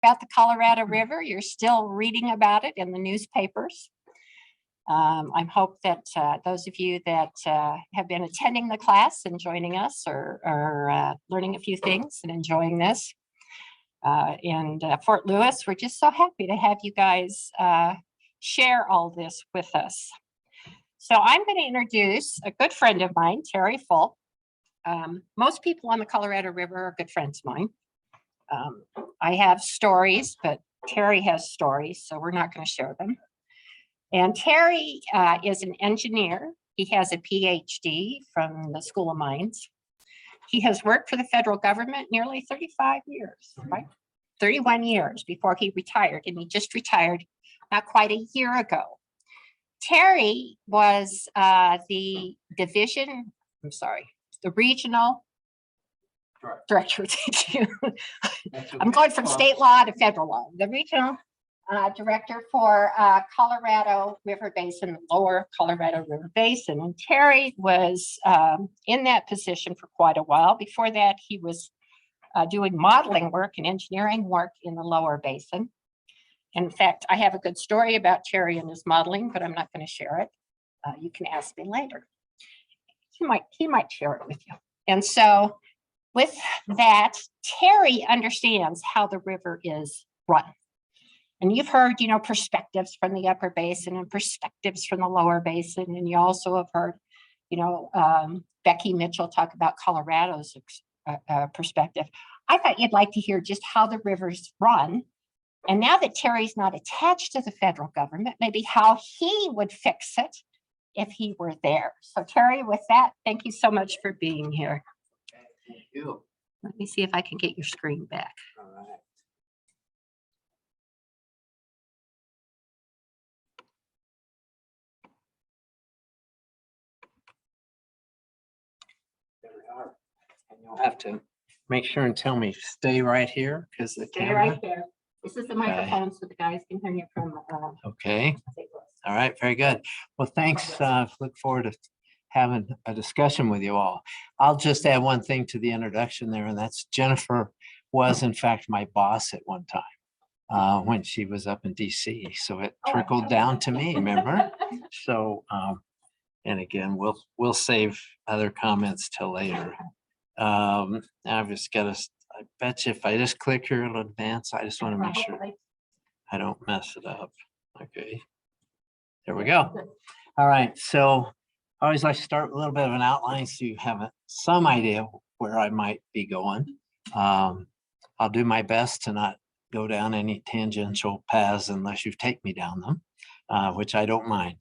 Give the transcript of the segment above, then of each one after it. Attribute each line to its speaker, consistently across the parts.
Speaker 1: about the Colorado River. You're still reading about it in the newspapers. I hope that those of you that have been attending the class and joining us are learning a few things and enjoying this. In Fort Lewis, we're just so happy to have you guys share all this with us. So I'm going to introduce a good friend of mine, Terry Fulp. Most people on the Colorado River are good friends of mine. I have stories, but Terry has stories, so we're not going to share them. And Terry is an engineer. He has a PhD from the School of Mines. He has worked for the federal government nearly 35 years, right? 31 years before he retired, and he just retired not quite a year ago. Terry was the regional director. Thank you. I'm going from state law to federal law. The regional director for Colorado River Basin, Lower Colorado River Basin. And Terry was in that position for quite a while. Before that, he was doing modeling work and engineering work in the Lower Basin. In fact, I have a good story about Terry and his modeling, but I'm not going to share it. You can ask me later. He might share it with you. And so with that, Terry understands how the river is run. And you've heard, perspectives from the Upper Basin and perspectives from the Lower Basin. And you also have heard, Becky Mitchell talk about Colorado's perspective. I thought you'd like to hear just how the rivers run. And now that Terry's not attached to the federal government, maybe how he would fix it if he were there. So Terry, with that, thank you so much for being here.
Speaker 2: Thank you.
Speaker 1: Let me see if I can get your screen back.
Speaker 2: All right. There we are. And you'll have to make sure and tell me, stay right here because the
Speaker 1: Stay
Speaker 2: camera.
Speaker 1: right there. This is the microphone so the guys can hear you from.
Speaker 2: Okay. All right. Very good. Well, thanks. Look forward to having a discussion with you all. I'll just add one thing to the introduction there, and that's Jennifer was in fact my boss at one time when she was up in DC. So it trickled down to me, remember? So, and again, we'll save other comments till later. I've just got to, I bet you if I just click here in advance, I just want to make sure I don't mess it up. Okay, there we go. All right, so I always like to start with a little bit of an outline so you have some idea where I might be going. I'll do my best to not go down any tangential paths unless you take me down them, which I don't mind.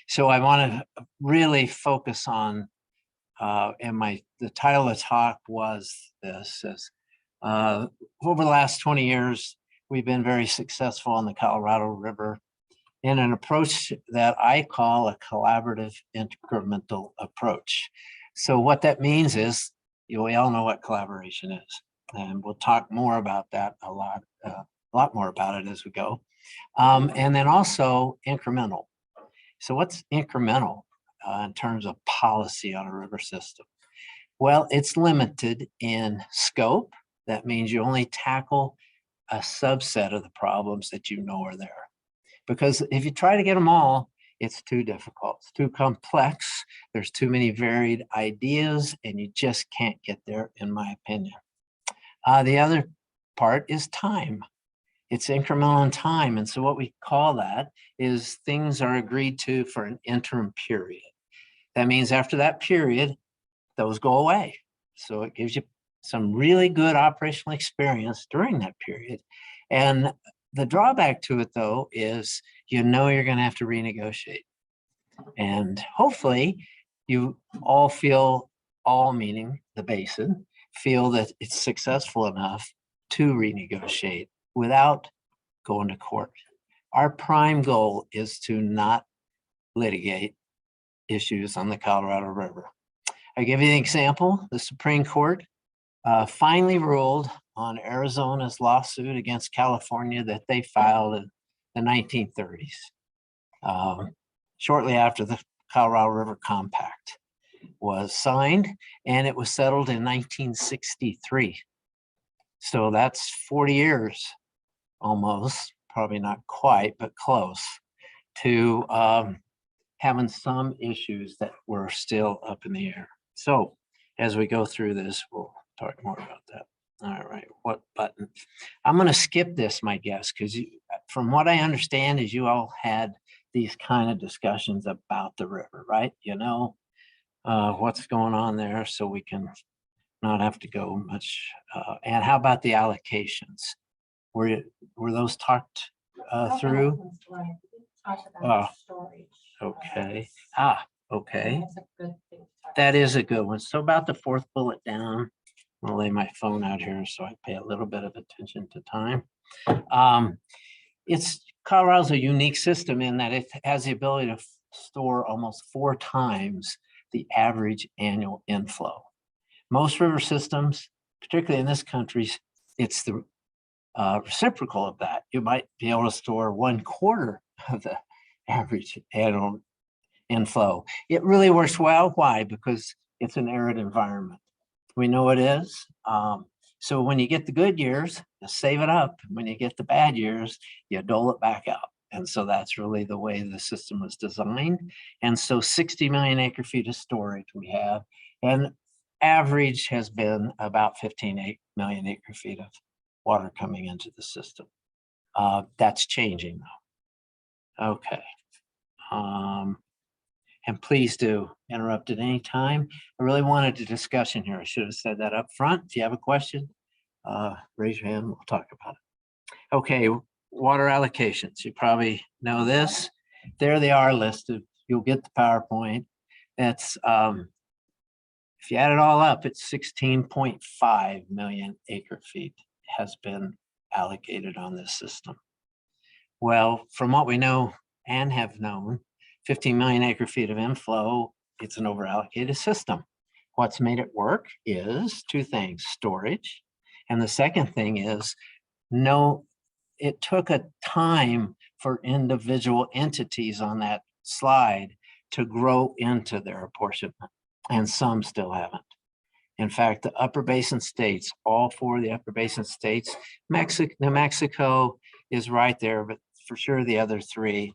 Speaker 2: So I want to really focus on, and the title of the talk was this, over the last 20 years, we've been very successful on the Colorado River in an approach that I call a collaborative incremental approach. So what that means is, we all know what collaboration is, and we'll talk more about that a lot more about it as we go. And then also incremental. So what's incremental in terms of policy on a river system? Well, it's limited in scope. That means you only tackle a subset of the problems that you know are there. Because if you try to get them all, it's too difficult, it's too complex, there's too many varied ideas, and you just can't get there, in my opinion. The other part is time. It's incremental in time. And so what we call that is things are agreed to for an interim period. That means after that period, those go away. So it gives you some really good operational experience during that period. And the drawback to it, though, is you're going to have to renegotiate. And hopefully you all meaning the basin, feel that it's successful enough to renegotiate without going to court. Our prime goal is to not litigate issues on the Colorado River. I give you an example. The Supreme Court finally ruled on Arizona's lawsuit against California that they filed in the 1930s, shortly after the Colorado River Compact was signed, and it was settled in 1963. So that's 40 years almost, probably not quite, but close to having some issues that were still up in the air. So as we go through this, we'll talk more about that. All right, what button? I'm going to skip this, my guess, because from what I understand is you all had these kind of discussions about the river, right? You know what's going on there, so we can not have to go much. And how about the allocations? Were those talked through? Okay. Okay. That is a good one. So about the fourth bullet down, I'll lay my phone out here so I pay a little bit of attention to time. Colorado's a unique system in that it has the ability to store almost 4 times the average annual inflow. Most river systems, particularly in this country, it's the reciprocal of that. You might be able to store 1/4 of the average annual inflow. It really works well. Why? Because it's an arid environment. We know it is. So when you get the good years, you save it up. When you get the bad years, you dole it back out. And so that's really the way the system was designed. And so 60 million acre feet of storage we have, and average has been about 15 million acre feet of water coming into the system. That's changing though. Okay. And please do interrupt at any time. I really wanted a discussion here. I should have said that up front. If you have a question, raise your hand. We'll talk about it. Okay, water allocations. You probably know this. There they are listed. You'll get the PowerPoint. That's if you add it all up, it's 16.5 million acre feet has been allocated on this system. Well, from what we know and have known, 15 million acre feet of inflow, it's an overallocated system. What's made it work is 2 things: storage, and the second thing is it took a time for individual entities on that slide to grow into their apportionment, and some still haven't. In fact, the upper basin states, all 4 of the upper basin states, New Mexico is right there, but for sure the other 3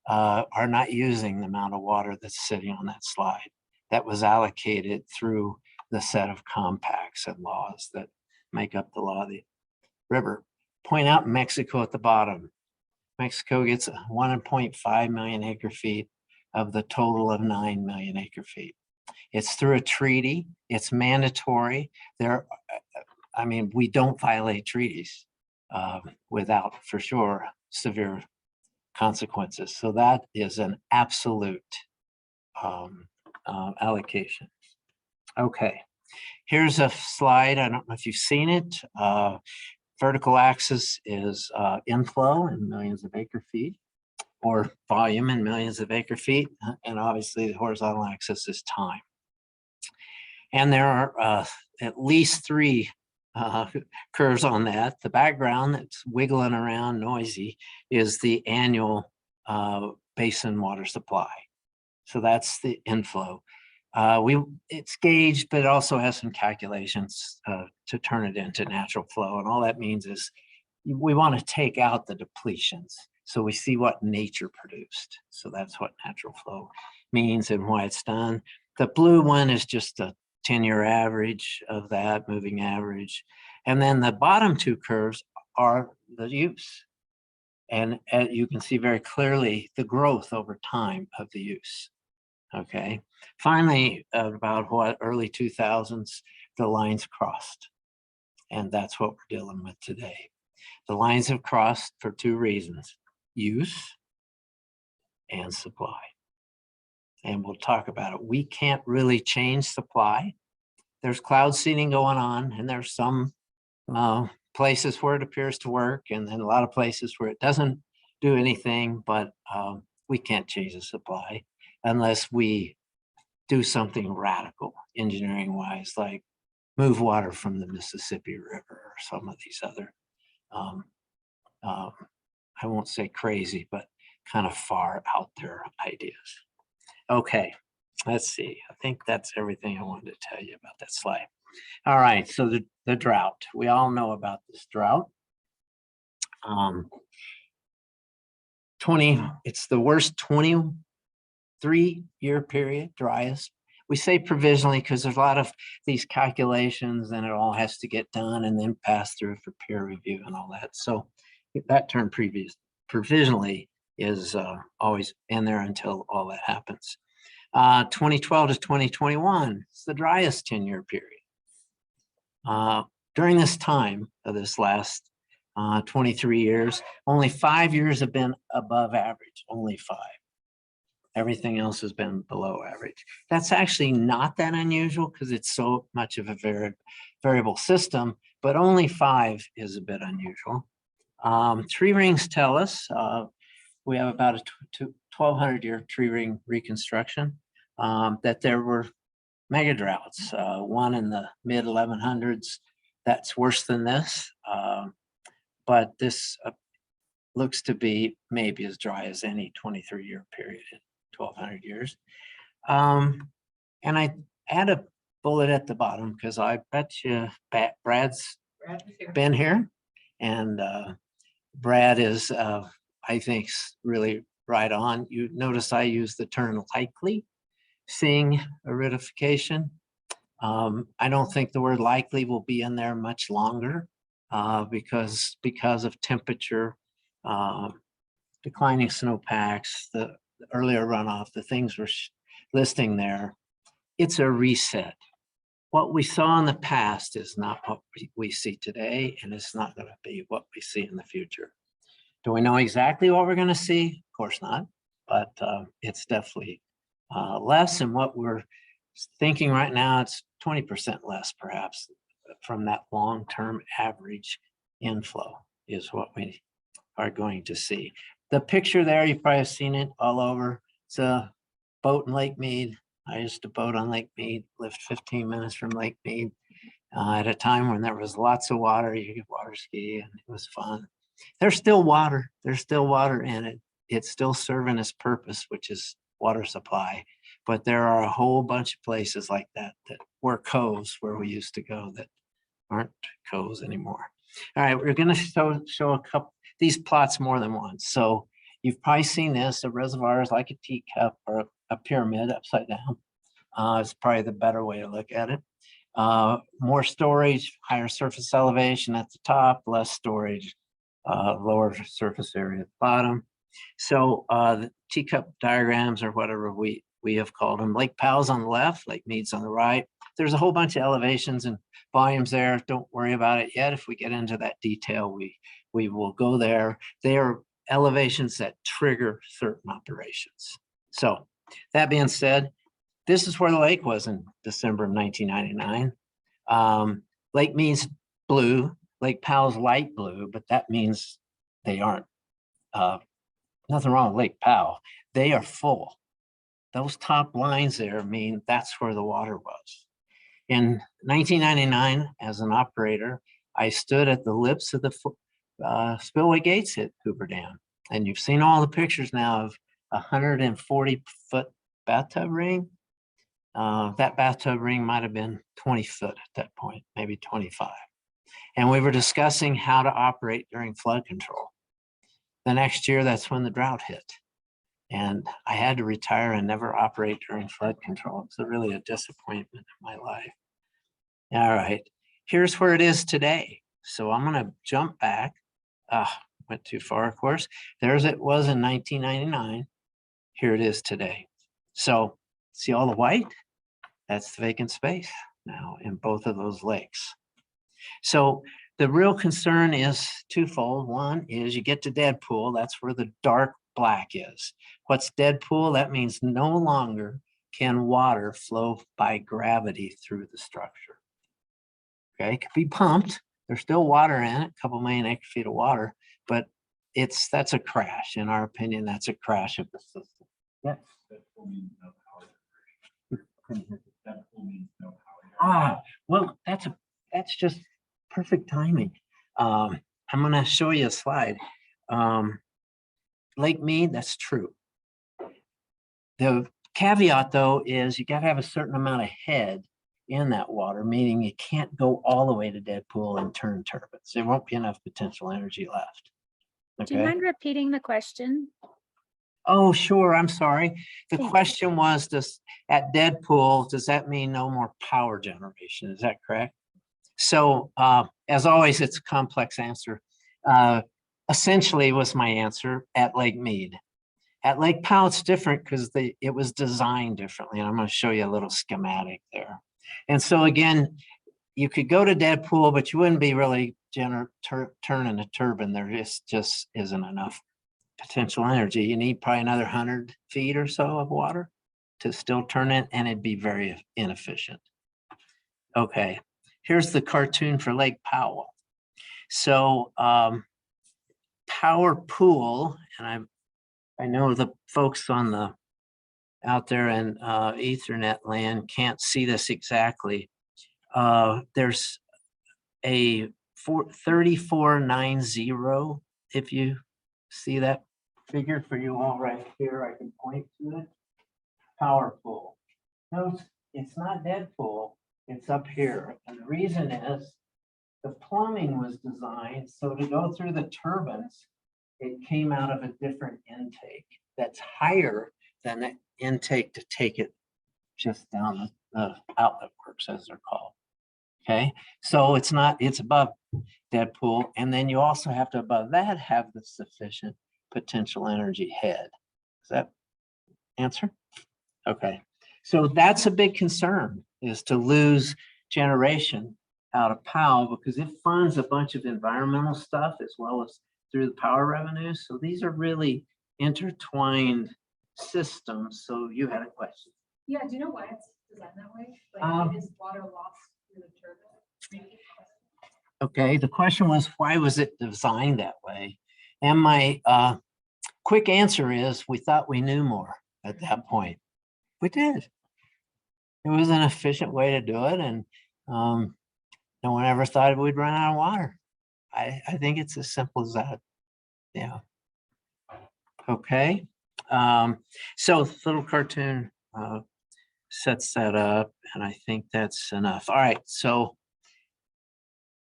Speaker 2: are not using the amount of water that's sitting on that slide that was allocated through the set of compacts and laws that make up the law of the river. Point out Mexico at the bottom. Mexico gets 1.5 million acre feet of the total of 9 million acre feet. It's through a treaty. It's mandatory. We don't violate treaties without, for sure, severe consequences. So that is an absolute allocation. Okay, here's a slide. I don't know if you've seen it. Vertical axis is inflow in millions of acre feet, or volume in millions of acre feet. And obviously the horizontal axis is time. And there are at least 3 curves on that. The background that's wiggling around noisy is the annual basin water supply. So that's the inflow. It's gauged, but it also has some calculations to turn it into natural flow. And all that means is we want to take out the depletions. So we see what nature produced. So that's what natural flow means and why it's done. The blue one is just a 10-year average of that, moving average. And then the bottom 2 curves are the use. And you can see very clearly the growth over time of the use. Okay. Finally, about early 2000s, the lines crossed. And that's what we're dealing with today. The lines have crossed for 2 reasons: use and supply. And we'll talk about it. We can't really change supply. There's cloud seeding going on, and there's some places where it appears to work, and then a lot of places where it doesn't do anything, but we can't change the supply unless we do something radical engineering wise, like move water from the Mississippi River or some of these other, I won't say crazy, but kind of far out there ideas. Okay, let's see. I think that's everything I wanted to tell you about that slide. All right, so the drought, we all know about this drought. 20, it's the worst 23-year period, driest. We say provisionally because there's a lot of these calculations and it all has to get done and then pass through for peer review and all that. So that term provisionally is always in there until all that happens. 2012 to 2021, it's the driest 10-year period. During this time of this last 23 years, only 5 years have been above average, only 5. Everything else has been below average. That's actually not that unusual because it's so much of a variable system, but only 5 is a bit unusual. Tree rings tell us we have about a 1,200-year tree ring reconstruction, that there were mega droughts, one in the mid 1100s. That's worse than this, but this looks to be maybe as dry as any 23-year period in 1,200 years. And I add a bullet at the bottom because I bet you Brad's been here, and Brad is, I think, really right on. You notice I use the term likely, seeing aridification. I don't think the word likely will be in there much longer because of temperature, declining snowpacks, the earlier runoff, the things we're listing there. It's a reset. What we saw in the past is not what we see today, and it's not going to be what we see in the future. Do we know exactly what we're going to see? Of course not, but it's definitely less. And what we're thinking right now, it's 20% less perhaps from that long-term average inflow is what we are going to see. The picture there, you've probably seen it all over. It's a boat in Lake Mead. I used to boat on Lake Mead, lived 15 minutes from Lake Mead at a time when there was lots of water. You could water ski and it was fun. There's still water. There's still water in it. It's still serving its purpose, which is water supply. But there are a whole bunch of places like that that were coves where we used to go that aren't coves anymore. All right, we're going to show a couple these plots more than once. So you've probably seen this. A reservoir is like a teacup or a pyramid upside down. It's probably the better way to look at it. More storage, higher surface elevation at the top, less storage, lower surface area at the bottom. So the teacup diagrams or whatever we have called them. Lake Powell's on the left, Lake Mead's on the right. There's a whole bunch of elevations and volumes there. Don't worry about it yet. If we get into that detail, we will go there. They are elevations that trigger certain operations. So that being said, this is where the lake was in December of 1999. Lake Mead's blue, Lake Powell's light blue, but that means they aren't, nothing wrong with Lake Powell. They are full. Those top lines there mean that's where the water was. In 1999, as an operator, I stood at the lips of the spillway gates at Hoover Dam. And you've seen all the pictures now of a 140-foot bathtub ring. That bathtub ring might have been 20 foot at that point, maybe 25. And we were discussing how to operate during flood control. The next year, that's when the drought hit. And I had to retire and never operate during flood control. It's really a disappointment in my life. All right, here's where it is today. So I'm gonna jump back. Went too far, of course. There's it was in 1999. Here it is today. So see all the white? That's the vacant space now in both of those lakes. So the real concern is twofold. One is you get to dead pool. That's where the dark black is. What's dead pool? That means no longer can water flow by gravity through the structure. Okay, it could be pumped. There's still water in it, a couple million acre feet of water, but that's a crash. In our opinion, that's a crash of the system. Yes. Well, that's just perfect timing. I'm going to show you a slide. Lake Mead, that's true. The caveat, though, is you got to have a certain amount of head in that water, meaning you can't go all the way to dead pool and turn turbines. There won't be enough potential energy left.
Speaker 3: Do you
Speaker 2: Okay.
Speaker 3: mind repeating the question?
Speaker 2: Oh, sure. I'm sorry. The
Speaker 3: Thanks.
Speaker 2: question was, at dead pool, does that mean no more power generation? Is that correct? So as always, it's a complex answer. Essentially was my answer at Lake Mead. At Lake Powell, it's different because it was designed differently. And I'm going to show you a little schematic there. And so again, you could go to dead pool, but you wouldn't be really turning a turbine. There just isn't enough potential energy. You need probably another 100 feet or so of water to still turn it, and it'd be very inefficient. Okay, here's the cartoon for Lake Powell. So power pool, and I know the folks on the out there in Ethernet land can't see this exactly. There's a 3490, if you see that figure for you all right here, I can point to it. Power pool. Notice it's not dead pool, it's up here. And the reason is the plumbing was designed so to go through the turbines, it came out of a different intake that's higher than the intake to take it just down the outlet works, as they're called. Okay, so it's above dead pool. And then you also have to above that have the sufficient potential energy head. Does that answer? Okay, so that's a big concern, is to lose generation out of Powell because it funds a bunch of environmental stuff as well as through the power revenues. So these are really intertwined systems. So you had a question.
Speaker 4: Yeah, do you know why it's designed that way? Like, is water lost through the turbine?
Speaker 2: Okay, the question was, why was it designed that way? And my quick answer is, we thought we knew more at that point. We did. It was an efficient way to do it, and no one ever thought we'd run out of water. I think it's as simple as that. Yeah. Okay. So the little cartoon sets that up, and I think that's enough. All right, so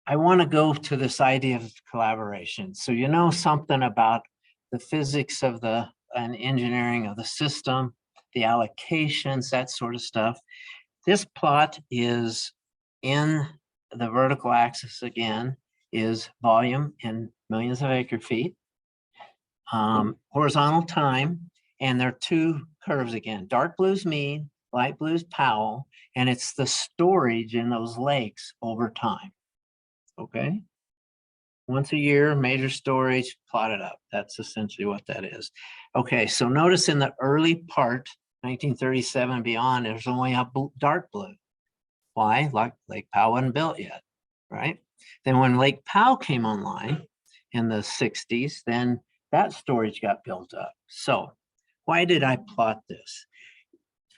Speaker 2: I want to go to this idea of collaboration. So you know something about the physics of and engineering of the system, the allocations, that sort of stuff. This plot is in the vertical axis again, is volume in millions of acre feet, horizontal time, and there are two curves again. Dark blue's mean, light blue's Powell, and it's the storage in those lakes over time. Okay. Once a year, major storage, plotted up. That's essentially what that is. Okay, so notice in the early part, 1937 and beyond, there's only a dark blue. Why? Like Lake Powell wasn't built yet, right? Then when Lake Powell came online in the 60s, then that storage got built up. So why did I plot this?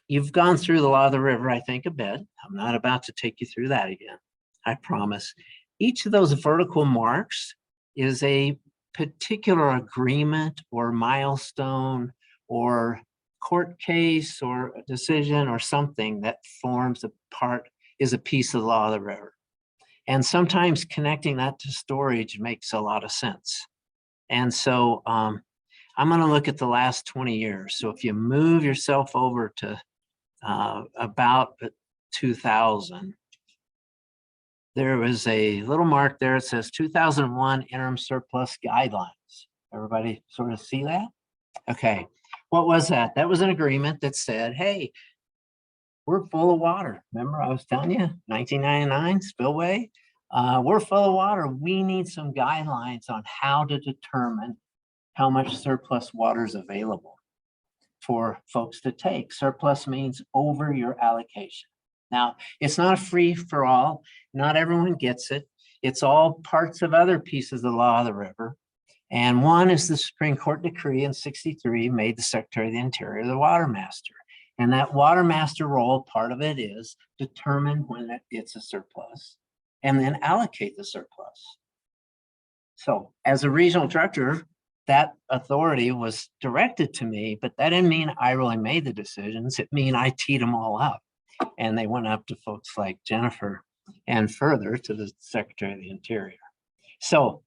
Speaker 2: You've gone through the law of the river, I think, a bit. I'm not about to take you through that again, I promise. Each of those vertical marks is a particular agreement or milestone or court case or a decision or something that forms a part, is a piece of the law of the river. And sometimes connecting that to storage makes a lot of sense. And so I'm going to look at the last 20 years. So if you move yourself over to about 2000, there was a little mark there. It says 2001 interim surplus guidelines. Everybody sort of see that? Okay. What was that? That was an agreement that said, hey, we're full of water. Remember I was telling you, 1999 spillway? We're full of water. We need some guidelines on how to determine how much surplus water is available for folks to take. Surplus means over your allocation. Now, it's not a free for all. Not everyone gets it. It's all parts of other pieces of the law of the river. And one is the Supreme Court decree in '63 made the Secretary of the Interior the water master. And that water master role, part of it is determine when it's a surplus and then allocate the surplus. So as a regional director, that authority was directed to me, but that didn't mean I really made the decisions. It mean I teed them all up. And they went up to folks like Jennifer and further to the Secretary of the Interior. So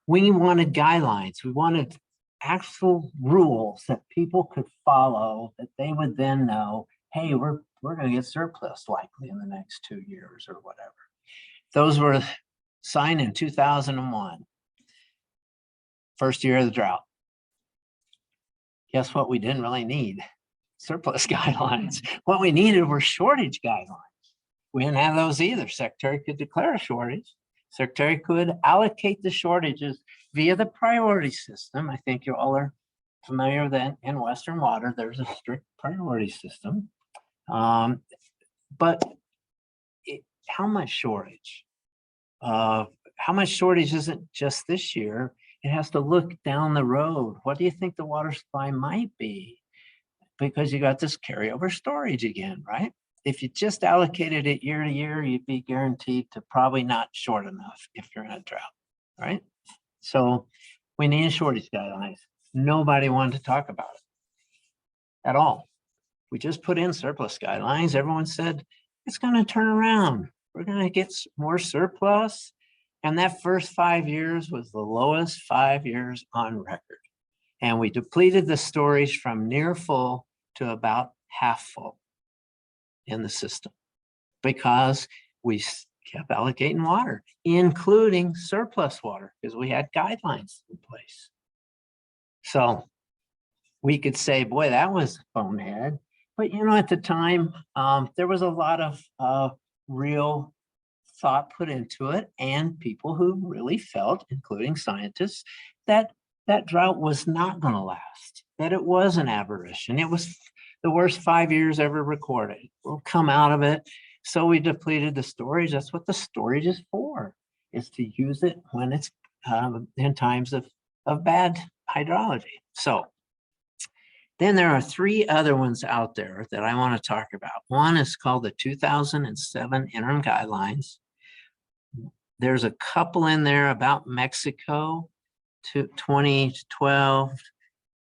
Speaker 2: we wanted guidelines. We wanted actual rules that people could follow, that they would then know, hey, we're going to get surplus likely in the next 2 years or whatever. Those were signed in 2001, first year of the drought. Guess what? We didn't really need surplus guidelines. What we needed were shortage guidelines. We didn't have those either. Secretary could declare a shortage. Secretary could allocate the shortages via the priority system. I think you all are familiar with that. In Western water, there's a strict priority system. But how much shortage? How much shortage isn't just this year? It has to look down the road. What do you think the water supply might be? Because you got this carryover storage again, right? If you just allocated it year to year, you'd be guaranteed to probably not short enough if you're in a drought, right? So we need shortage guidelines. Nobody wanted to talk about it at all. We just put in surplus guidelines. Everyone said, it's going to turn around. We're going to get more surplus. And that first 5 years was the lowest 5 years on record. And we depleted the storage from near full to about half full in the system because we kept allocating water, including surplus water, because we had guidelines in place. So we could say, boy, that was bonehead. But, you know, at the time, there was a lot of real thought put into it, and people who really felt, including scientists, that that drought was not going to last, that it was an aberration. It was the worst 5 years ever recorded. We'll come out of it. So we depleted the storage. That's what the storage is for, is to use it when it's in times of bad hydrology. So then there are 3 other ones out there that I want to talk about. One is called the 2007 Interim Guidelines. There's a couple in there about Mexico, 2012.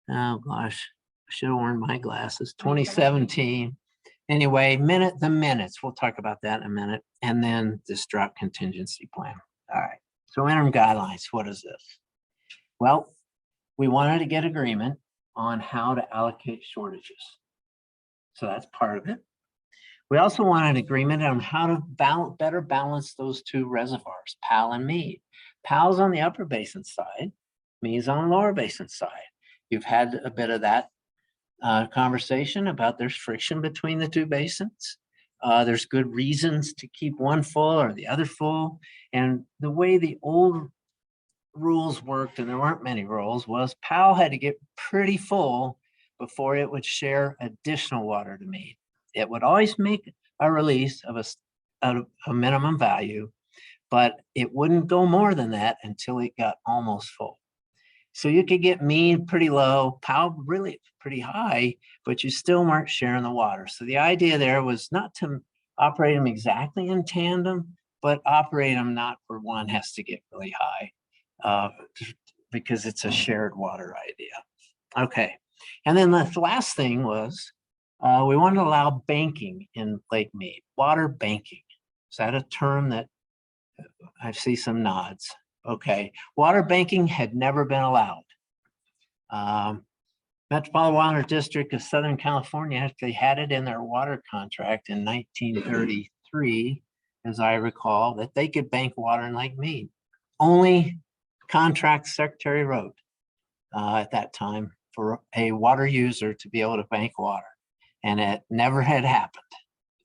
Speaker 2: Oh gosh, I should have worn my glasses. 2017. Anyway, the minutes. We'll talk about that in a minute. And then this drought contingency plan. All right. So interim guidelines. What is this? Well, we wanted to get agreement on how to allocate shortages. So that's part of it. We also wanted agreement on how to better balance those 2 reservoirs, Powell and Meade. Powell's on the upper basin side, Meade's on the lower basin side. You've had a bit of that conversation about there's friction between the 2 basins. There's good reasons to keep one full or the other full. And the way the old rules worked, and there weren't many rules, was Powell had to get pretty full before it would share additional water to Meade. It would always make a release of a minimum value, but it wouldn't go more than that until it got almost full. So you could get Meade pretty low, Powell really pretty high, but you still weren't sharing the water. So the idea there was not to operate them exactly in tandem, but operate them not where one has to get really high because it's a shared water idea. Okay. And then the last thing was we wanted to allow banking in Lake Meade, water banking. Is that a term that I see some nods? Okay, water banking had never been allowed. Metropolitan Water District of Southern California actually had it in their water contract in 1933, as I recall, that they could bank water in Lake Meade. Only contract Secretary wrote at that time for a water user to be able to bank water. And it never had happened.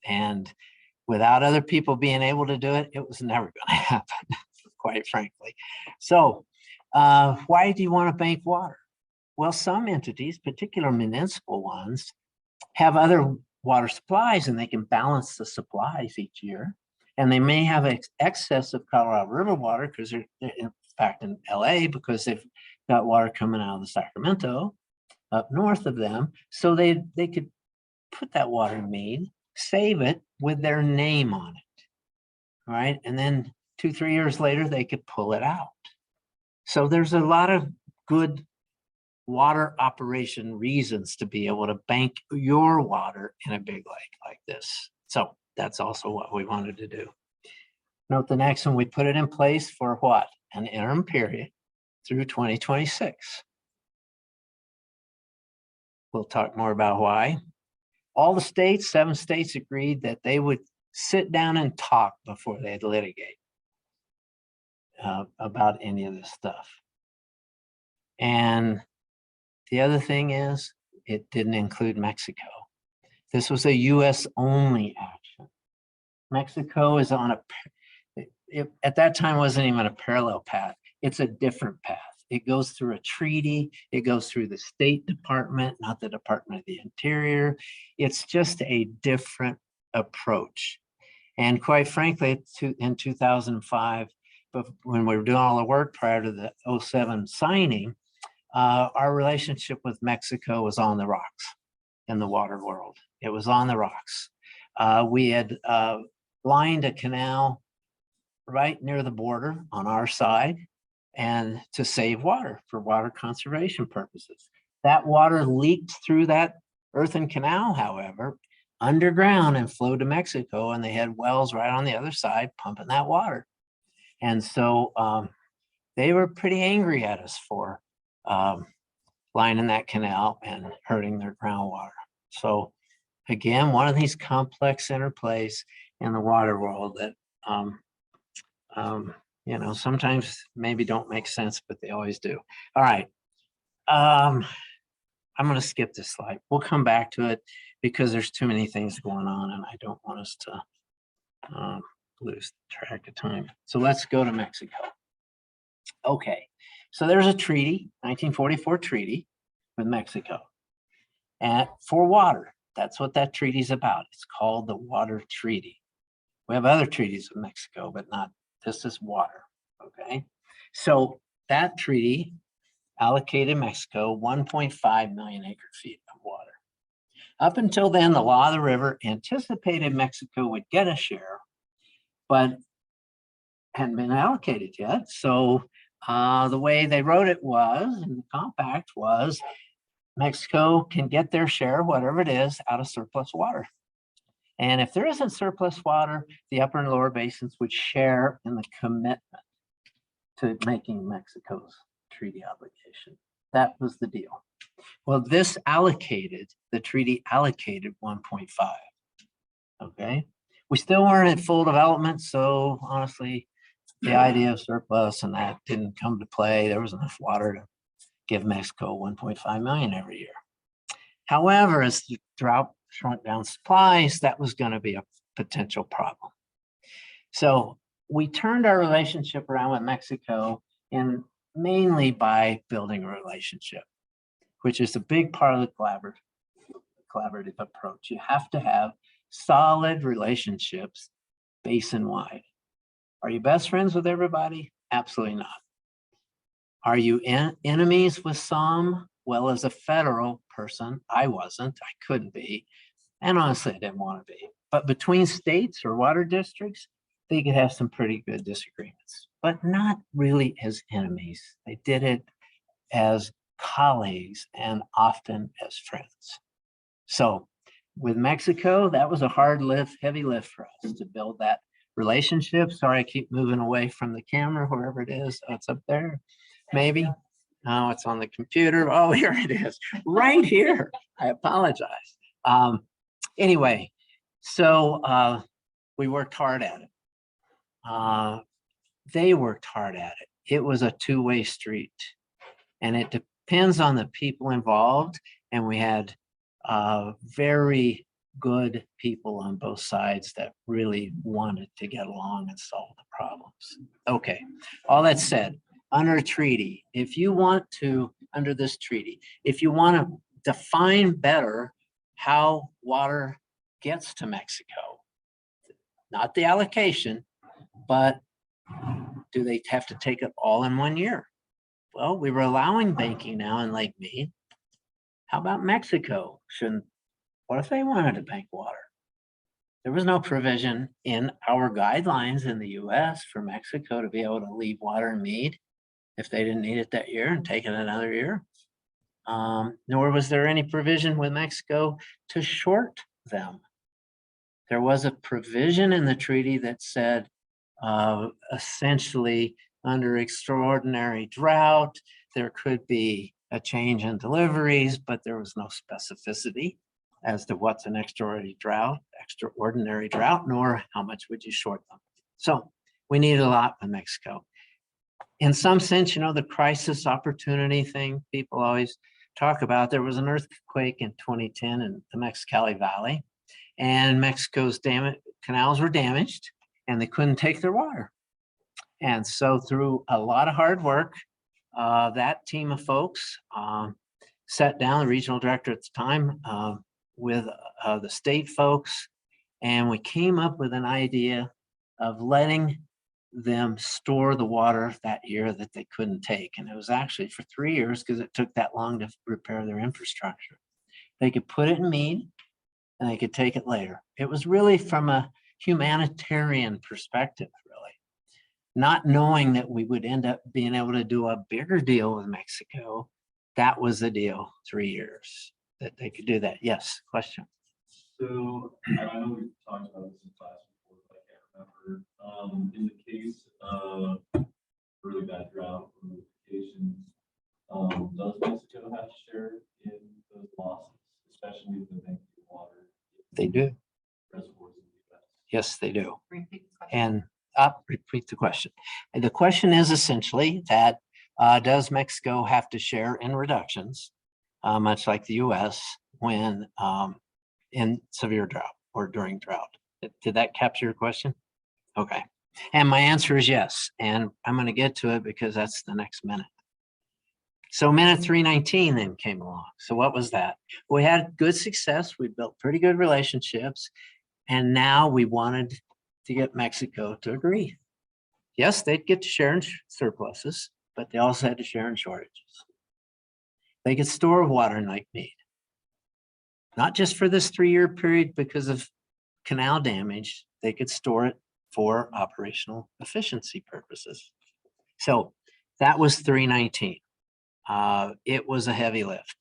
Speaker 2: And without other people being able to do it, it was never going to happen, quite frankly. So why do you want to bank water? Well, some entities, particular municipal ones, have other water supplies and they can balance the supplies each year. And they may have excess of Colorado River water because they're in fact in LA because they've got water coming out of the Sacramento up north of them. So they could put that water in Meade, save it with their name on it, right? And then 2-3 years later, they could pull it out. So there's a lot of good water operation reasons to be able to bank your water in a big lake like this. So that's also what we wanted to do. Note the next one, we put it in place for what? An interim period through 2026. We'll talk more about why. All the states, 7 states agreed that they would sit down and talk before they'd litigate about any of this stuff. And the other thing is, it didn't include Mexico. This was a US only action. Mexico is on at that time wasn't even a parallel path. It's a different path. It goes through a treaty. It goes through the State Department, not the Department of the Interior. It's just a different approach. And quite frankly, in 2005, but when we were doing all the work prior to the 07 signing, our relationship with Mexico was on the rocks in the water world. It was on the rocks. We had lined a canal right near the border on our side, and to save water for water conservation purposes. That water leaked through that earthen canal, however, underground and flowed to Mexico, and they had wells right on the other side pumping that water. And so they were pretty angry at us for lining that canal and hurting their groundwater. So again, one of these complex interplays in the water world that you know, sometimes maybe don't make sense, but they always do. All right. I'm going to skip this slide. We'll come back to it because there's too many things going on and I don't want us to lose track of time. So let's go to Mexico. Okay. So there's a treaty, 1944 treaty with Mexico for water. That's what that treaty is about. It's called the Water Treaty. We have other treaties with Mexico, but not, this is water, okay? So that treaty allocated Mexico 1.5 million acre feet of water. Up until then, the law of the river anticipated Mexico would get a share, but hadn't been allocated yet. So the way they wrote it was, and the compact was, Mexico can get their share, whatever it is, out of surplus water. And if there isn't surplus water, the upper and lower basins would share in the commitment to making Mexico's treaty obligation. That was the deal. Well, the treaty allocated 1.5. Okay. We still weren't at full development. So honestly, the idea of surplus and that didn't come to play. There was enough water to give Mexico 1.5 million every year. However, as the drought shrunk down supplies, that was going to be a potential problem. So we turned our relationship around with Mexico in mainly by building a relationship, which is a big part of the collaborative approach. You have to have solid relationships basin-wide. Are you best friends with everybody? Absolutely not. Are you enemies with some? Well, as a federal person, I wasn't, I couldn't be. And honestly, I didn't want to be. But between states or water districts, they could have some pretty good disagreements, but not really as enemies. They did it as colleagues and often as friends. So with Mexico, that was a hard lift, heavy lift for us to build that relationship. Sorry, I keep moving away from the camera, wherever it is. Oh, it's up there, maybe. Oh, it's on the computer. Oh, here it is, right here. I apologize. Anyway, so we worked hard at it. They worked hard at it. It was a two-way street, and it depends on the people involved. And we had very good people on both sides that really wanted to get along and solve the problems. Okay, all that said, under a treaty, if you want to, under this treaty, if you want to define better how water gets to Mexico, not the allocation, but do they have to take it all in 1 year? Well, we were allowing banking now in Lake Mead. How about Mexico? What if they wanted to bank water? There was no provision in our guidelines in the US for Mexico to be able to leave water in Mead if they didn't need it that year and take it another year. Nor was there any provision with Mexico to short them. There was a provision in the treaty that said essentially under extraordinary drought, there could be a change in deliveries, but there was no specificity as to what's an extraordinary drought, nor how much would you short them. So we need a lot with Mexico. In some sense, you know, the crisis opportunity thing people always talk about, there was an earthquake in 2010 in the Mexicali Valley, and Mexico's canals were damaged and they couldn't take their water. And so through a lot of hard work, that team of folks sat down, the regional director at the time, with the state folks, and we came up with an idea of letting them store the water that year that they couldn't take. And it was actually for 3 years because it took that long to repair their infrastructure. They could put it in Meade and they could take it later. It was really from a humanitarian perspective, really. Not knowing that we would end up being able to do a bigger deal with Mexico, that was the deal, 3 years that they could do that. Yes, question.
Speaker 5: So I know we've talked about this in class before, but I can't remember. In the case of really bad drought or notifications, does Mexico have to share in those losses, especially if they make the water?
Speaker 2: They do.
Speaker 5: Reservoirs in the US?
Speaker 2: Yes, they do.
Speaker 1: Repeat the question.
Speaker 2: And repeat the question. And the question is essentially that does Mexico have to share in reductions, much like the US, when in severe drought or during drought? Did that capture your question? Okay. And my answer is yes. And I'm going to get to it because that's the next minute. So minute 319 then came along. So what was that? We had good success. We built pretty good relationships. And now we wanted to get Mexico to agree. Yes, they'd get to share in surpluses, but they also had to share in shortages. They could store water in Lake Mead, not just for this 3-year period because of canal damage. They could store it for operational efficiency purposes. So that was 319. It was a heavy lift.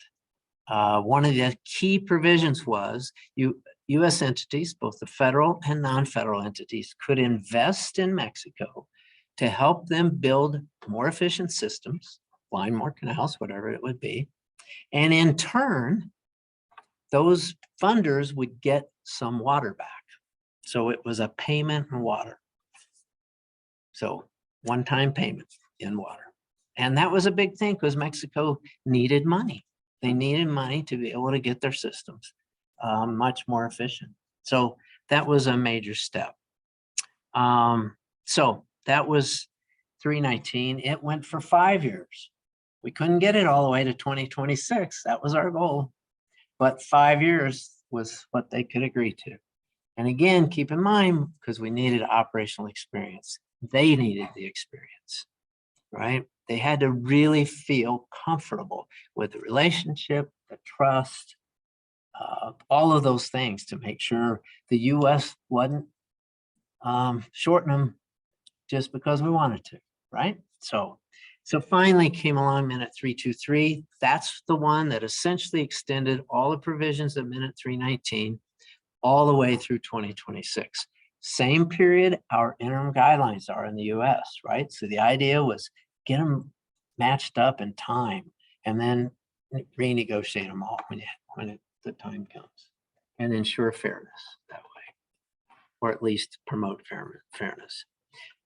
Speaker 2: One of the key provisions was U.S. entities, both the federal and non-federal entities, could invest in Mexico to help them build more efficient systems, line more canals, whatever it would be. And in turn, those funders would get some water back. So it was a payment in water. So one-time payment in water. And that was a big thing because Mexico needed money. They needed money to be able to get their systems much more efficient. So that was a major step. So that was 319. It went for 5 years. We couldn't get it all the way to 2026. That was our goal. But 5 years was what they could agree to. And again, keep in mind, because we needed operational experience, they needed the experience, right? They had to really feel comfortable with the relationship, the trust, all of those things to make sure the U.S. wasn't shorting them just because we wanted to, right? So finally came along minute 323. That's the one that essentially extended all the provisions of minute 319 all the way through 2026. Same period our interim guidelines are in the US, right? So the idea was get them matched up in time and then renegotiate them all when the time comes and ensure fairness that way, or at least promote fairness.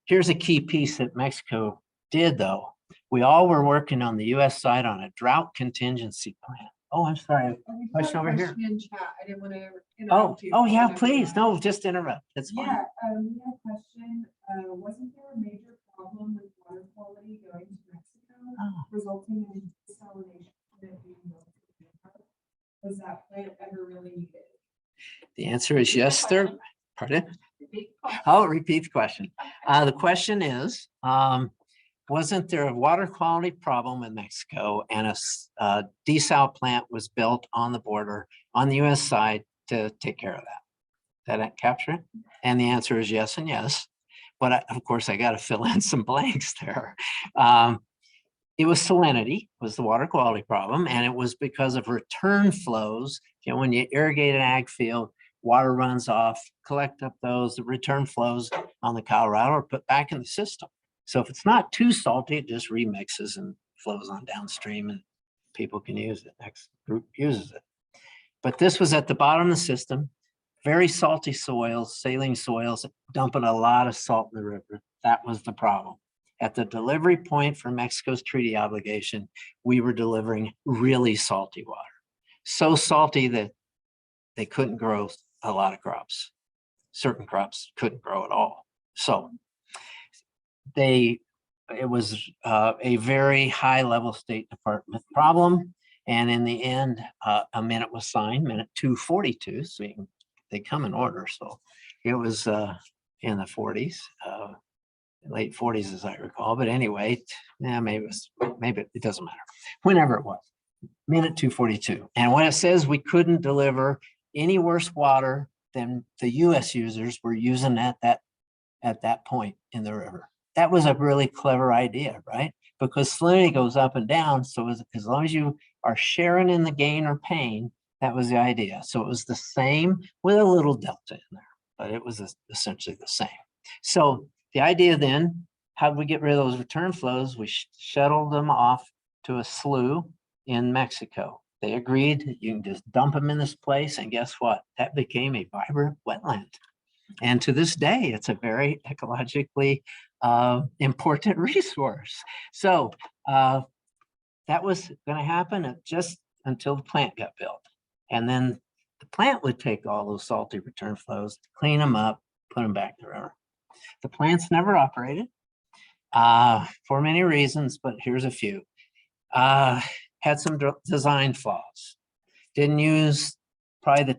Speaker 2: Here's a key piece that Mexico did though. We all were working on the US side on a drought contingency plan. Oh, I'm sorry. Question over here.
Speaker 4: In chat. I didn't want to
Speaker 2: Oh,
Speaker 4: interrupt you.
Speaker 2: oh yeah, please. No, just interrupt. That's fine.
Speaker 4: Yeah, we had a question. Wasn't there a major problem with water quality going to Mexico,
Speaker 2: Oh.
Speaker 4: resulting in desalination? Was that plant ever really needed?
Speaker 2: The answer is yes, there. Pardon? I'll repeat the question. The question is, wasn't there a water quality problem in Mexico and a desal plant was built on the border on the US side to take care of that? Did that capture it? And the answer is yes and yes. But of course, I got to fill in some blanks there. It was salinity was the water quality problem, and it was because of return flows. You know, when you irrigate an ag field, water runs off, collect up those, the return flows on the Colorado are put back in the system. So if it's not too salty, it just remixes and flows on downstream and people can use it. Next group uses it. But this was at the bottom of the system, very salty soils, saline soils, dumping a lot of salt in the river. That was the problem. At the delivery point for Mexico's treaty obligation, we were delivering really salty water. So salty that they couldn't grow a lot of crops. Certain crops couldn't grow at all. So it was a very high level State Department problem. And in the end, a minute was signed, minute 242. So they come in order. So it was in the 40s, late 40s, as I recall. But anyway, maybe it doesn't matter. Whenever it was, minute 242. And when it says we couldn't deliver any worse water than the U.S. users were using at that point in the river. That was a really clever idea, right? Because salinity goes up and down. So as long as you are sharing in the gain or pain, that was the idea. So it was the same with a little delta in there, but it was essentially the same. So the idea then, how did we get rid of those return flows? We shuttled them off to a slough in Mexico. They agreed you can just dump them in this place. And guess what? That became a vibrant wetland. And to this day, it's a very ecologically important resource. So that was going to happen just until the plant got built. And then the plant would take all those salty return flows, clean them up, put them back in the river. The plant's never operated for many reasons, but here's a few. Had some design flaws. Didn't use probably the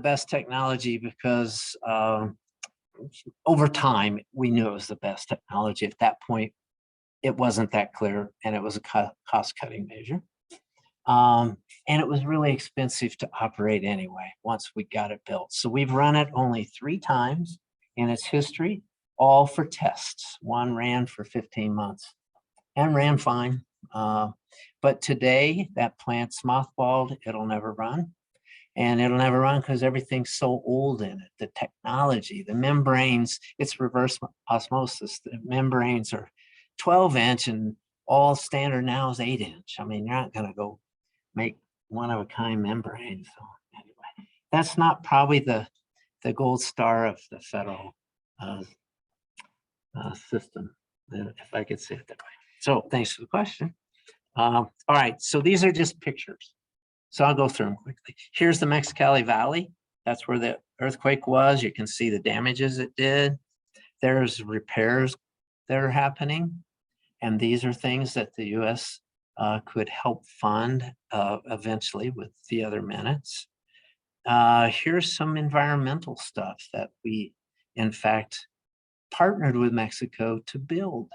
Speaker 2: best technology because over time, we knew it was the best technology. At that point, it wasn't that clear and it was a cost-cutting measure. And it was really expensive to operate anyway, once we got it built. So we've run it only 3 times in its history, all for tests. One ran for 15 months and ran fine. But today that plant's mothballed, it'll never run. And it'll never run because everything's so old in it. The technology, the membranes, it's reverse osmosis. The membranes are 12-inch and all standard now is 8-inch. I mean, you're not gonna go make one-of-a-kind membrane. So anyway, that's not probably the gold star of the federal system, if I could say it that way. So thanks for the question. All right, so these are just pictures. So I'll go through them quickly. Here's the Mexicali Valley. That's where the earthquake was. You can see the damages it did. There's repairs that are happening. And these are things that the U.S. Could help fund eventually with the other minutes. Here's some environmental stuff that we, in fact, partnered with Mexico to build.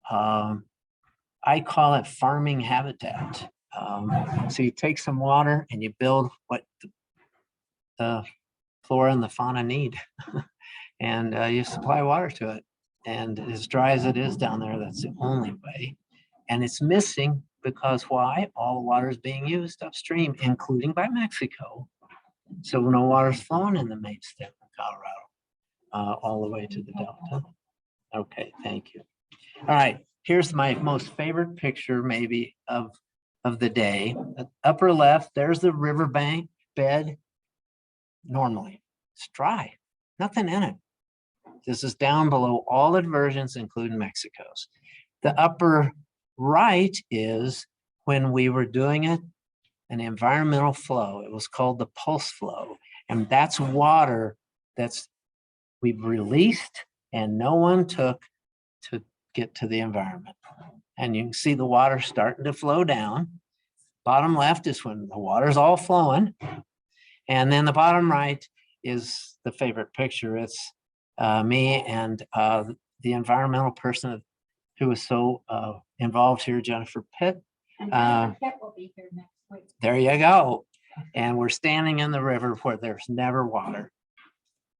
Speaker 2: I call it farming habitat. So you take some water and you build what the flora and the fauna need. And you supply water to it. And as dry as it is down there, that's the only way. And it's missing because why? All the water is being used upstream, including by Mexico. So no water's flowing in the main stem of Colorado, all the way to the delta. Okay, thank you. All right, here's my most favorite picture maybe of the day. Upper left, there's the riverbank bed. Normally, it's dry, nothing in it. This is down below all the diversions, including Mexico's. The upper right is when we were doing it, an environmental flow. It was called the pulse flow. And that's water that's we've released and no one took to get to the environment. And you can see the water starting to flow down. Bottom left is when the water's all flowing. And then the bottom right is the favorite picture. It's me and the environmental person who was so involved here, Jennifer Pitt.
Speaker 1: And Jennifer Pitt will be here next week.
Speaker 2: There you go. And we're standing in the river where there's never water.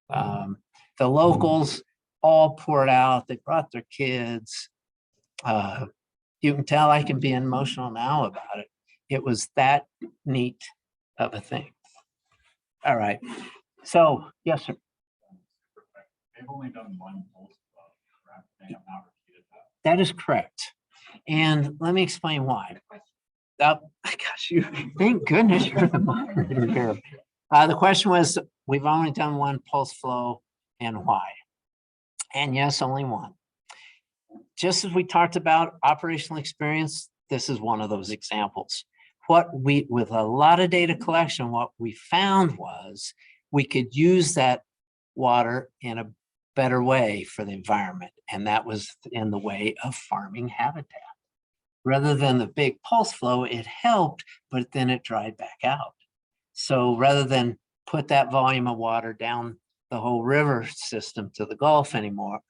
Speaker 2: The locals all poured out. They brought their kids. You can tell I can be emotional now about it. It was that neat of a thing. All right. So, yes, sir.
Speaker 5: They've only done one pulse. They have not repeated that.
Speaker 2: That is correct. And let me explain why. Gosh, thank goodness you're the moderator here. The question was, we've only done one pulse flow and why? And yes, only one. Just as we talked about operational experience, this is one of those examples. With a lot of data collection, what we found was we could use that water in a better way for the environment. And that was in the way of farming habitat. Rather than the big pulse flow, it helped, but then it dried back out. So rather than put that volume of water down the whole river system to the Gulf anymore,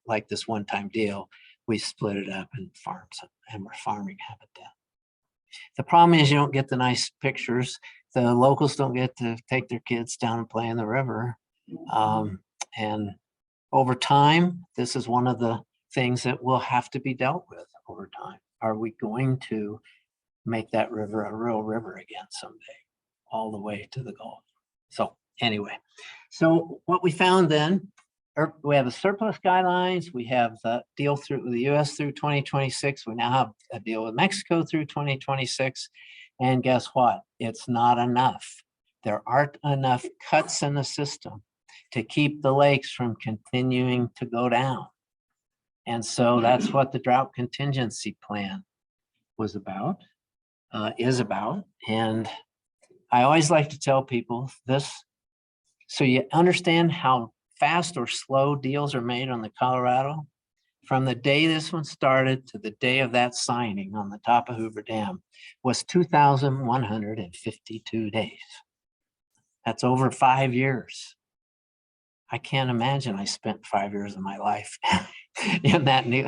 Speaker 2: like this one-time deal, we split it up and farmed some, and we're farming habitat. The problem is you don't get the nice pictures. The locals don't get to take their kids down and play in the river. And over time, this is one of the things that will have to be dealt with over time. Are we going to make that river a real river again someday, all the way to the Gulf? So anyway, so what we found then, we have a surplus guidelines. We have the deal through the US through 2026. We now have a deal with Mexico through 2026. And guess what? It's not enough. There aren't enough cuts in the system to keep the lakes from continuing to go down. And so that's what the drought contingency plan was about, is about. And I always like to tell people this, so you understand how fast or slow deals are made on the Colorado. From the day this one started to the day of that signing on the top of Hoover Dam was 2,152 days. That's over 5 years. I can't imagine I spent 5 years of my life in that new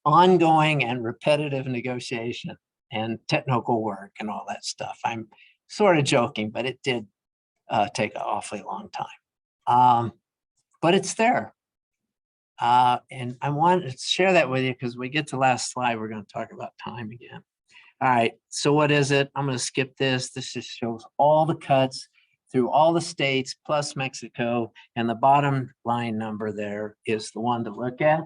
Speaker 2: ongoing and repetitive negotiation and technical work and all that stuff. I'm sort of joking, but it did take an awfully long time. But it's there. And I wanted to share that with you because we get to last slide, we're going to talk about time again. All right, so what is it? I'm going to skip this. This just shows all the cuts through all the states plus Mexico. And the bottom line number there is the one to look at.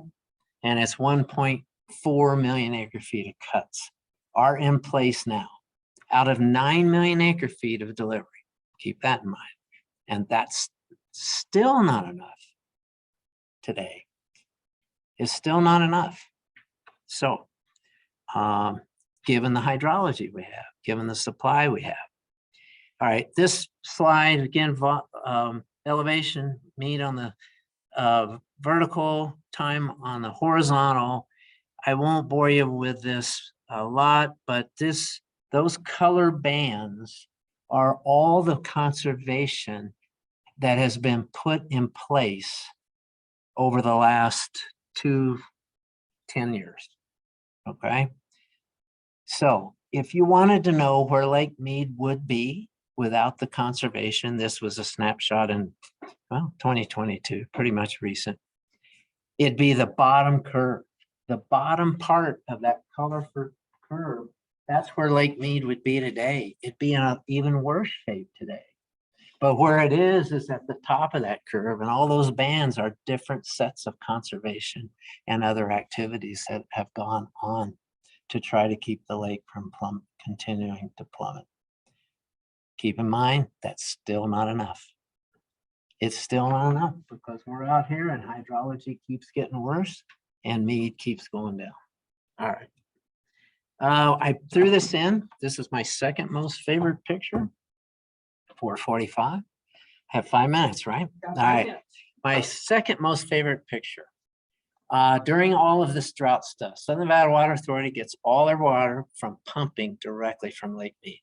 Speaker 2: And it's 1.4 million acre feet of cuts are in place now out of 9 million acre feet of delivery. Keep that in mind. And that's still not enough today. It's still not enough. So given the hydrology we have, given the supply we have. All right, this slide, again, elevation, mean on the vertical, time on the horizontal. I won't bore you with this a lot, but those color bands are all the conservation that has been put in place over the last 10 years, okay? So if you wanted to know where Lake Mead would be without the conservation, this was a snapshot in, well, 2022, pretty much recent. It'd be the bottom curve, the bottom part of that colorful curve. That's where Lake Mead would be today. It'd be in an even worse shape today. But where it is at the top of that curve, and all those bands are different sets of conservation and other activities that have gone on to try to keep the lake from continuing to plummet. Keep in mind, that's still not enough. It's still not enough because we're out here and hydrology keeps getting worse and Mead keeps going down. All right. I threw this in. This is my second most favorite picture. 4:45. Have 5 minutes, right? All right. My second most favorite picture. During all of this drought stuff, Southern Nevada Water Authority gets all their water from pumping directly from Lake Mead.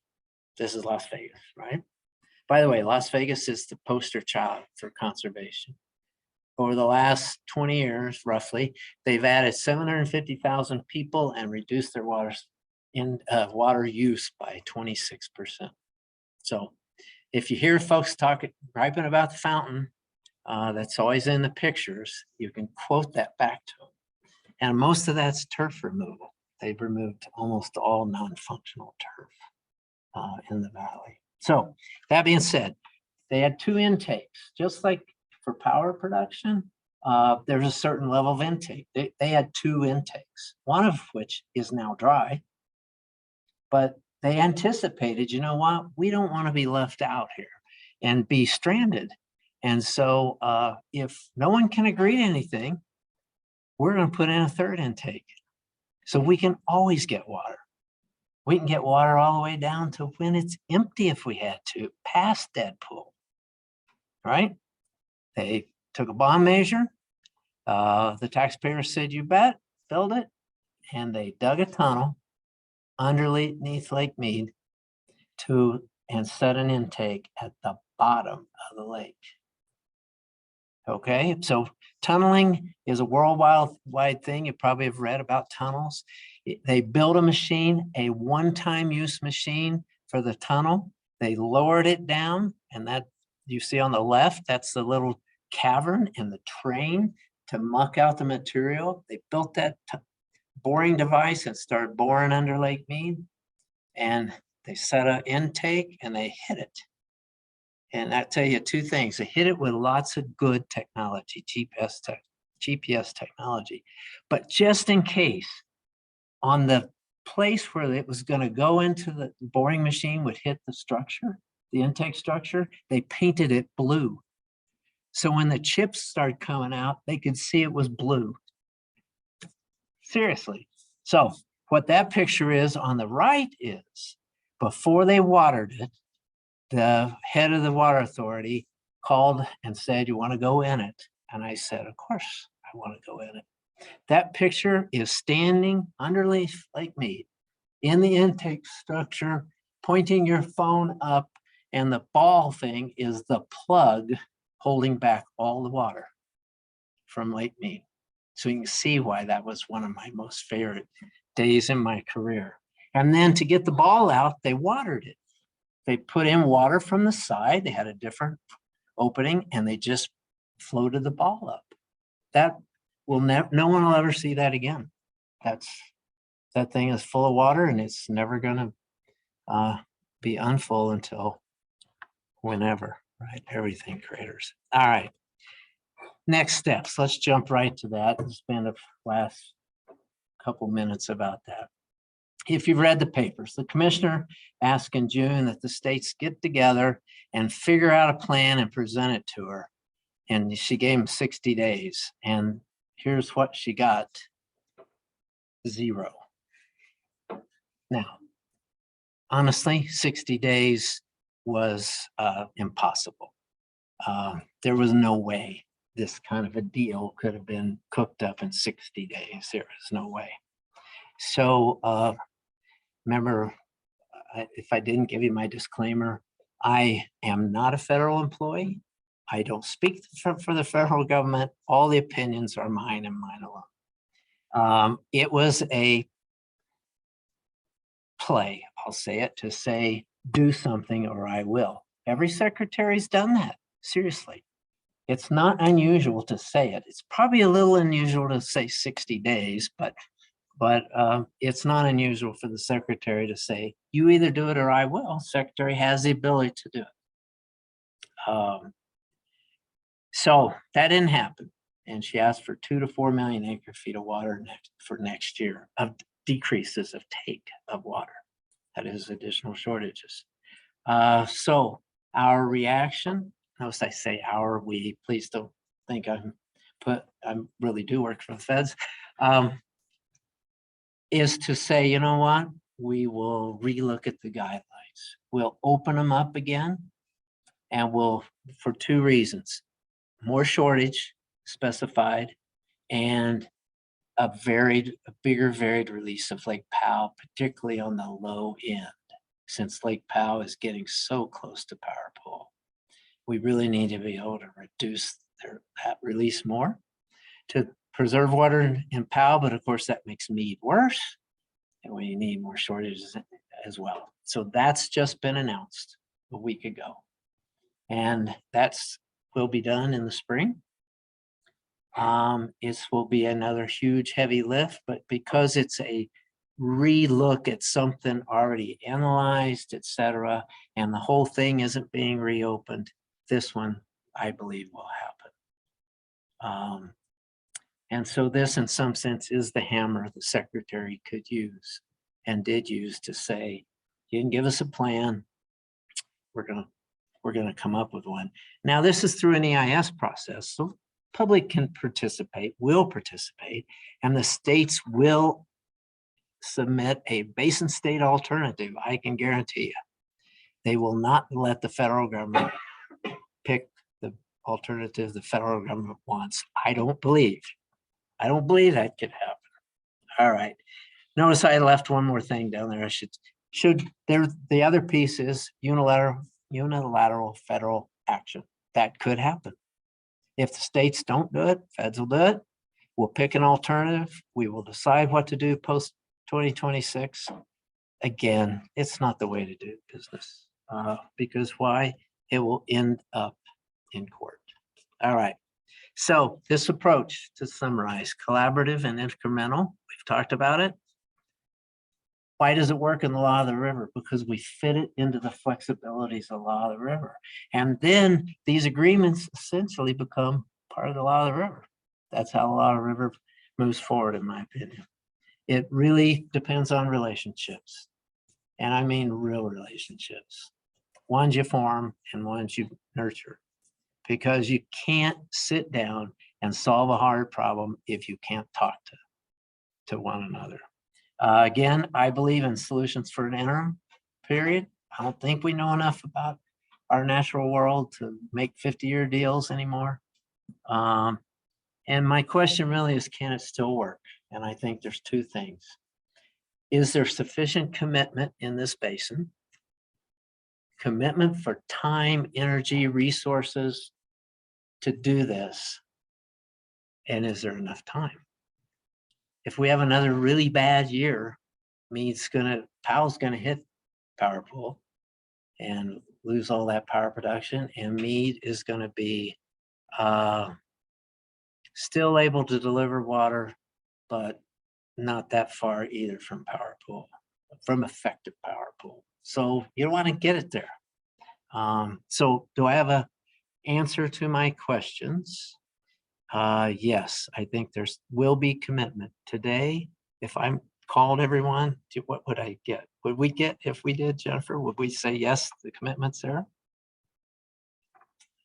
Speaker 2: This is Las Vegas, right? By the way, Las Vegas is the poster child for conservation. Over the last 20 years, roughly, they've added 750,000 people and reduced their water use by 26%. So if you hear folks griping about the fountain, that's always in the pictures, you can quote that back to them. And most of that's turf removal. They've removed almost all non-functional turf in the valley. So that being said, they had two intakes, just like for power production. There's a certain level of intake. They had two intakes, one of which is now dry. But they anticipated, you know what, we don't want to be left out here and be stranded. And so if no one can agree to anything, we're going to put in a third intake. So we can always get water. We can get water all the way down to when it's empty if we had to, past Deadpool, right? They took a bond measure. The taxpayers said, you bet, filled it. And they dug a tunnel underneath Lake Mead and set an intake at the bottom of the lake. Okay, so tunneling is a worldwide thing. You probably have read about tunnels. They built a machine, a one-time use machine for the tunnel. They lowered it down, and that you see on the left, that's the little cavern and the train to muck out the material. They built that boring device and started boring under Lake Mead, and they set an intake and they hit it. And I tell you two things, they hit it with lots of good technology, GPS technology, but just in case on the place where it was going to go into the boring machine would hit the structure, the intake structure, they painted it blue. So when the chips started coming out, they could see it was blue. Seriously. So what that picture is on the right is before they watered it, the head of the water authority called and said, you want to go in it? And I said, of course I want to go in it. That picture is standing underneath Lake Mead in the intake structure, pointing your phone up, and the ball thing is the plug holding back all the water from Lake Mead. So you can see why that was one of my most favorite days in my career. And then to get the ball out, they watered it. They put in water from the side. They had a different opening and they just floated the ball up. That will never, no one will ever see that again. That thing is full of water and it's never gonna be unfull until whenever, right? Everything craters. All right, next steps. Let's jump right to that and spend the last couple minutes about that. If you've read the papers, the commissioner asked in June that the states get together and figure out a plan and present it to her. And she gave him 60 days. And here's what she got: 0. Now, honestly, 60 days was impossible. There was no way this kind of a deal could have been cooked up in 60 days. There is no way. So, remember, if I didn't give you my disclaimer, I am not a federal employee. I don't speak for the federal government. All the opinions are mine and mine alone. It was a play, I'll say it, to say, do something or I will. Every secretary's done that, seriously. It's not unusual to say it. It's probably a little unusual to say 60 days, but it's not unusual for the secretary to say, you either do it or I will. Secretary has the ability to do it. So that didn't happen. And she asked for 2 to 4 million acre feet of water for next year of decreases of take of water. That is additional shortages. So our reaction, notice I say our, we, please don't think I really do work for the feds. Is to say, you know what, we will relook at the guidelines. We'll open them up again and we'll, for 2 reasons, more shortage specified and a bigger varied release of Lake Powell, particularly on the low end, since Lake Powell is getting so close to power pole. We really need to be able to reduce that release more to preserve water in Powell, but of course that makes Mead worse, and we need more shortages as well. So that's just been announced a week ago, and will be done in the spring. It will be another huge heavy lift, but because it's a relook at something already analyzed, etc., and the whole thing isn't being reopened, this one, I believe, will happen. And so this, in some sense, is the hammer the secretary could use and did use to say, you can give us a plan. We're gonna come up with one. Now, this is through an EIS process, so public can participate, will participate, and the states will submit a basin state alternative. I can guarantee you. They will not let the federal government pick the alternative the federal government wants. I don't believe that could happen. All right. Notice I left one more thing down there. The other piece is unilateral federal action. That could happen. If the states don't do it, feds will do it. We'll pick an alternative. We will decide what to do post 2026. Again, it's not the way to do business. Because why? It will end up in court. All right. So this approach, to summarize, collaborative and incremental, we've talked about it. Why does it work in the law of the river? Because we fit it into the flexibilities of the law of the river. And then these agreements essentially become part of the law of the river. That's how the law of the river moves forward, in my opinion. It really depends on relationships. And I mean real relationships. Ones you form and ones you nurture. Because you can't sit down and solve a hard problem if you can't talk to one another. Again, I believe in solutions for an interim period. I don't think we know enough about our natural world to make 50-year deals anymore. And my question really is, can it still work? And I think there's two things. Is there sufficient commitment in this basin? Commitment for time, energy, resources to do this? And is there enough time? If we have another really bad year, Powell's gonna hit power pool and lose all that power production, and Meade is gonna be still able to deliver water, but not that far either from power pool, from effective power pool. So you want to get it there. So do I have an answer to my questions? Yes, I think will be commitment. Today, if I'm called everyone, what would I get? Would we get, if we did, Jennifer, would we say yes, the commitment's there?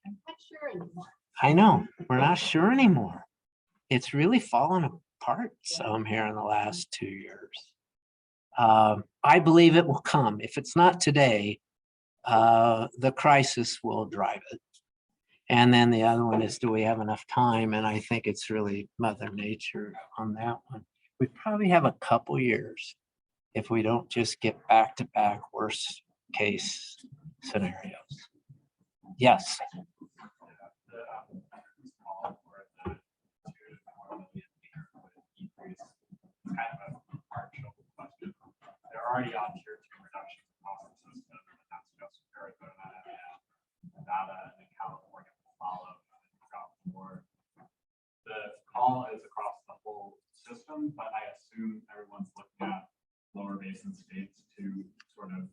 Speaker 1: I'm not sure anymore.
Speaker 2: I know, we're not sure anymore. It's really fallen apart some here in the last 2 years. I believe it will come. If it's not today, the crisis will drive it. And then the other one is, do we have enough time? And I think it's really Mother Nature on that one. We probably have a couple years if we don't just get back-to-back worst case scenarios. Yes.
Speaker 6: They're already on tier 2 reduction cost system, and that's just Arizona and Nevada and California will follow across the board. The call is across the whole system, but I assume everyone's looking at lower basin states to sort of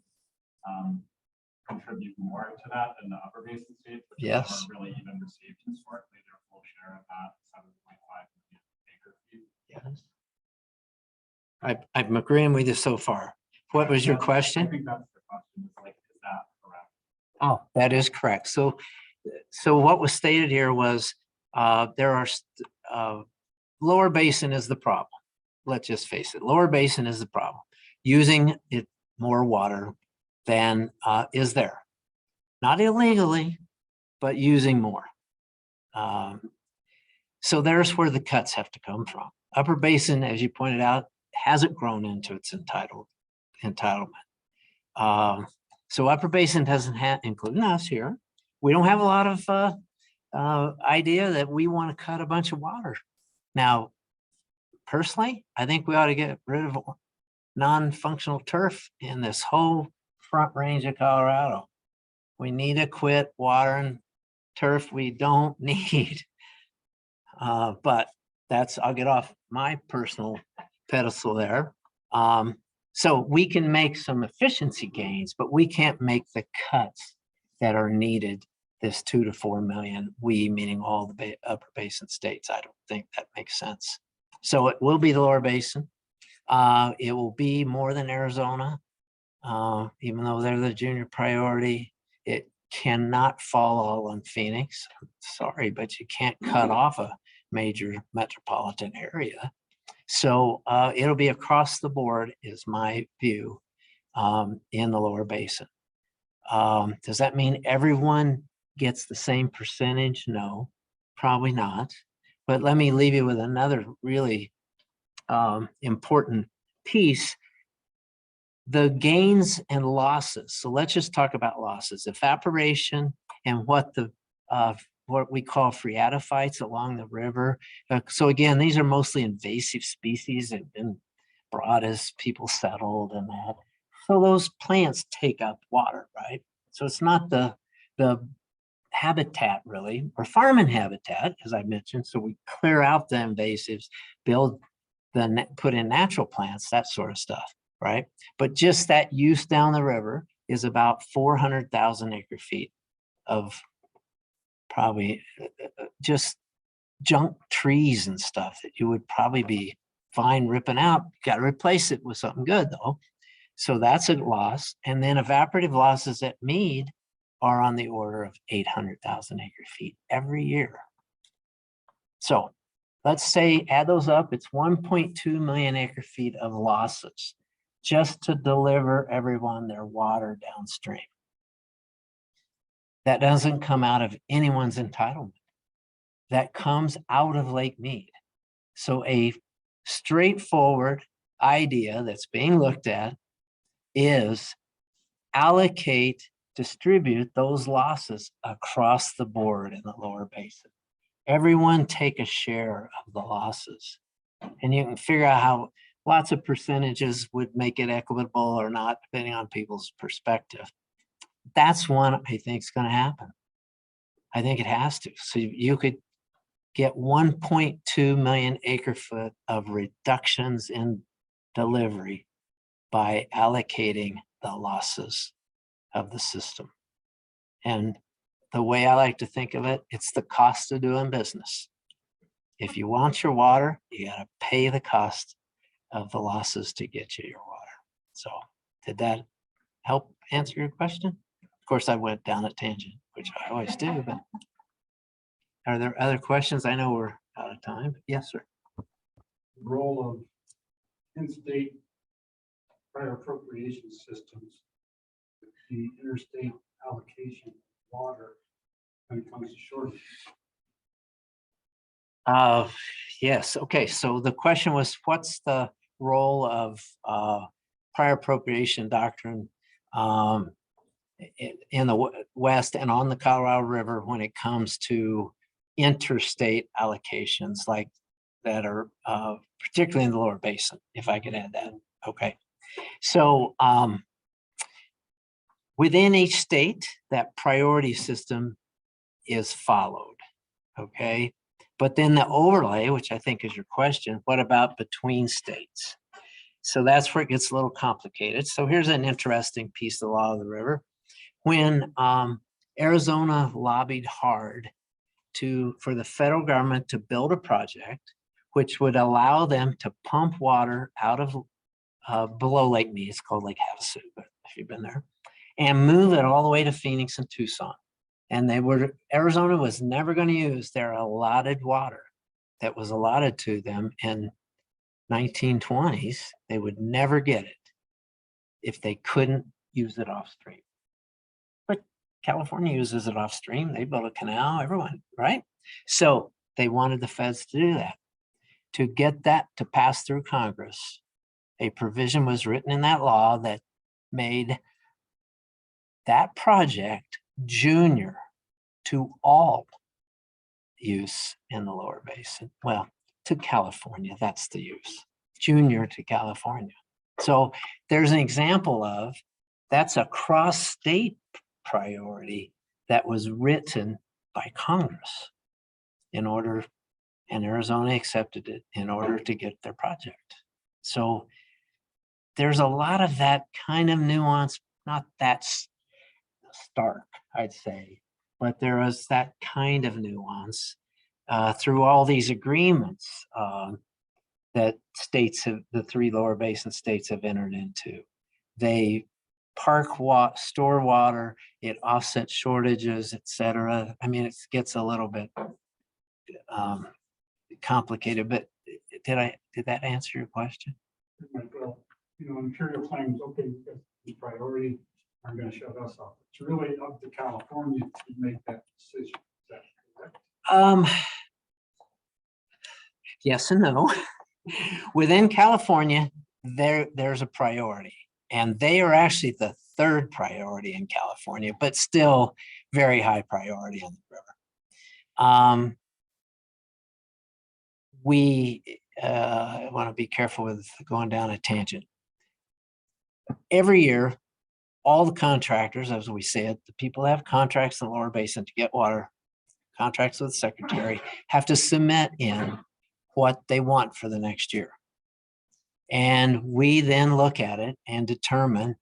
Speaker 6: contribute more to that than the upper basin states, which
Speaker 2: Yes.
Speaker 6: have really even received historically their full share of that 7.5 million acre feet.
Speaker 2: Yes. I'm agreeing with you so far. What was your
Speaker 6: I
Speaker 2: question?
Speaker 6: think that's the question, is like, is that correct?
Speaker 2: Oh, that is correct. So what was stated here was there are lower basin is the problem. Let's just face it. Lower basin is the problem. Using it more water than is there. Not illegally, but using more. So there's where the cuts have to come from. Upper basin, as you pointed out, hasn't grown into its entitlement. So upper basin doesn't have, including us here, we don't have a lot of idea that we want to cut a bunch of water. Now, personally, I think we ought to get rid of non-functional turf in this whole front range of Colorado. We need to quit watering turf we don't need. But I'll get off my personal pedestal there. So we can make some efficiency gains, but we can't make the cuts that are needed this 2 to 4 million, we meaning all the upper basin states. I don't think that makes sense. So it will be the lower basin. It will be more than Arizona, even though they're the junior priority. It cannot fall all on Phoenix. I'm sorry, but you can't cut off a major metropolitan area. So it'll be across the board is my view in the lower basin. Does that mean everyone gets the same percentage? No, probably not. But let me leave you with another really important piece. The gains and losses. So let's just talk about losses. Evaporation and what we call phreatophytes along the river. So again, these are mostly invasive species that have been brought as people settled and that. So those plants take up water, right? So it's not the habitat really, or farming habitat, as I mentioned. So we clear out the invasives, put in natural plants, that sort of stuff, right? But just that use down the river is about 400,000 acre feet of probably just junk trees and stuff that you would probably be fine ripping out. You got to replace it with something good though. So that's a loss. And then evaporative losses at Meade are on the order of 800,000 acre feet every year. So let's say add those up, it's 1.2 million acre feet of losses just to deliver everyone their water downstream. That doesn't come out of anyone's entitlement. That comes out of Lake Meade. So a straightforward idea that's being looked at is distribute those losses across the board in the lower basin. Everyone take a share of the losses. And you can figure out how lots of percentages would make it equitable or not, depending on people's perspective. That's one I think is going to happen. I think it has to. So you could get 1.2 million acre foot of reductions in delivery by allocating the losses of the system. And the way I like to think of it, it's the cost of doing business. If you want your water, you got to pay the cost of the losses to get you your water. So did that help answer your question? Of course, I went down a tangent, which I always do, but are there other questions? I know we're out of time. Yes, sir.
Speaker 7: Role of in-state prior appropriation systems, the interstate allocation of water when it comes to shortage.
Speaker 2: Yes. Okay. So the question was, what's the role of prior appropriation doctrine in the West and on the Colorado River when it comes to interstate allocations like that are particularly in the lower basin, if I could add that. Okay. So within each state, that priority system is followed. Okay. But then the overlay, which I think is your question, what about between states? So that's where it gets a little complicated. So here's an interesting piece of the law of the river. When Arizona lobbied hard for the federal government to build a project which would allow them to pump water out of below Lake Meade, it's called Lake Havasu, but if you've been there, and move it all the way to Phoenix and Tucson. And Arizona was never going to use their allotted water that was allotted to them in 1920s. They would never get it if they couldn't use it off stream. But California uses it off stream. They built a canal, everyone, right? So they wanted the feds to do that. To get that to pass through Congress, a provision was written in that law that made that project junior to all use in the lower basin. Well, to California, that's the use, junior to California. So there's an example of that's a cross-state priority that was written by Congress in order, and Arizona accepted it in order to get their project. So there's a lot of that kind of nuance, not that stark, I'd say, but there is that kind of nuance through all these agreements that states have, the 3 lower basin states have entered into. They store water, it offsets shortages, et cetera. I mean, it gets a little bit complicated, but did that answer your question?
Speaker 7: Well, Imperial claims, okay, we've got the priority, are going to shut us off. It's really up to California to make that decision. Is that correct?
Speaker 2: Yes and no. Within California, there's a priority, and they are actually the 3rd priority in California, but still very high priority on the river. I want to be careful with going down a tangent. Every year, all the contractors, as we said, the people that have contracts in the lower basin to get water, contracts with the secretary, have to submit in what they want for the next year. And we then look at it and determine,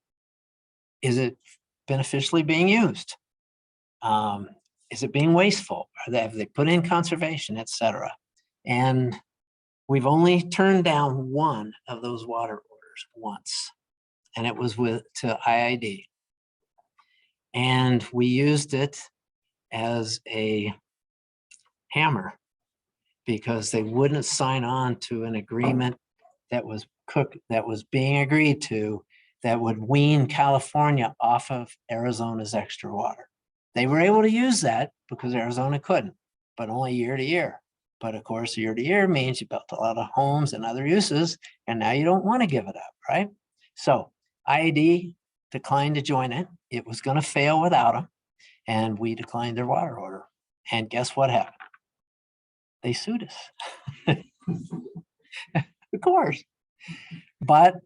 Speaker 2: is it beneficially being used? Is it being wasteful? Have they put in conservation, et cetera? And we've only turned down one of those water orders once, and it was to IID. And we used it as a hammer because they wouldn't sign on to an agreement that was being agreed to that would wean California off of Arizona's extra water. They were able to use that because Arizona couldn't, but only year to year. But of course, year to year means you built a lot of homes and other uses, and now you don't want to give it up, right? So IID declined to join it. It was going to fail without them, and we declined their water order. And guess what happened? They sued us. Of course. But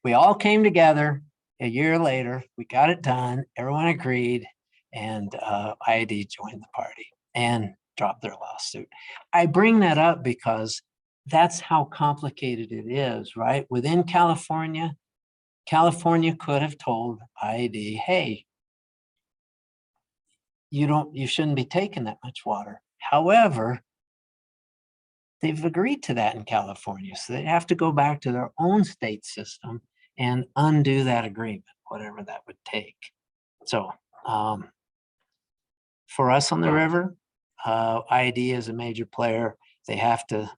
Speaker 2: we all came together a year later. We got it done. Everyone agreed, and IID joined the party and dropped their lawsuit. I bring that up because that's how complicated it is, right? Within California, California could have told IID, hey, you shouldn't be taking that much water. However, they've agreed to that in California, so they have to go back to their own state system and undo that agreement, whatever that would take. So for us on the river, IID is a major player. They have to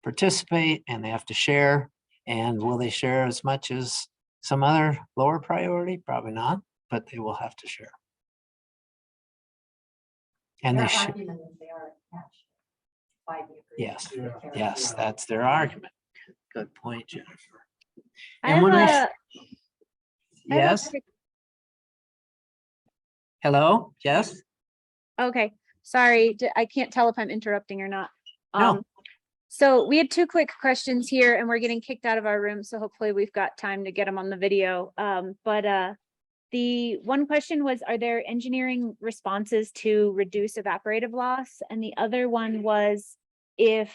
Speaker 2: participate and they have to share. And will they share as much as some other lower priority? Probably not, but they will have to share. And they should. Yes, yes, that's their argument. Good point, Jennifer. And when yes, hello, yes.
Speaker 3: Okay, sorry, I can't tell if I'm interrupting or not.
Speaker 2: No.
Speaker 3: So we had 2 quick questions here and we're getting kicked out of our room. So hopefully we've got time to get them on the video. The one question was, are there engineering responses to reduce evaporative loss? And the other one was, if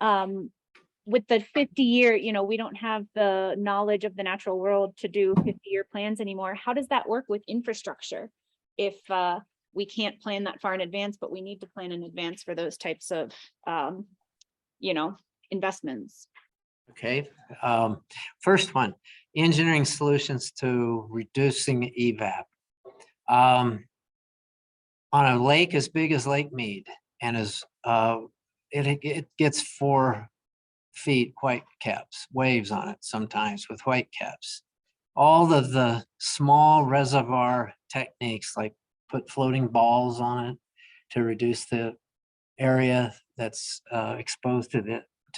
Speaker 3: with the 50-year, we don't have the knowledge of the natural world to do 50-year plans anymore. How does that work with infrastructure? If we can't plan that far in advance, but we need to plan in advance for those types of, investments.
Speaker 2: Okay. First one, engineering solutions to reducing evap. On a lake as big as Lake Mead, and it gets 4 feet white caps, waves on it sometimes with white caps. All of the small reservoir techniques, like put floating balls on it to reduce the area that's exposed to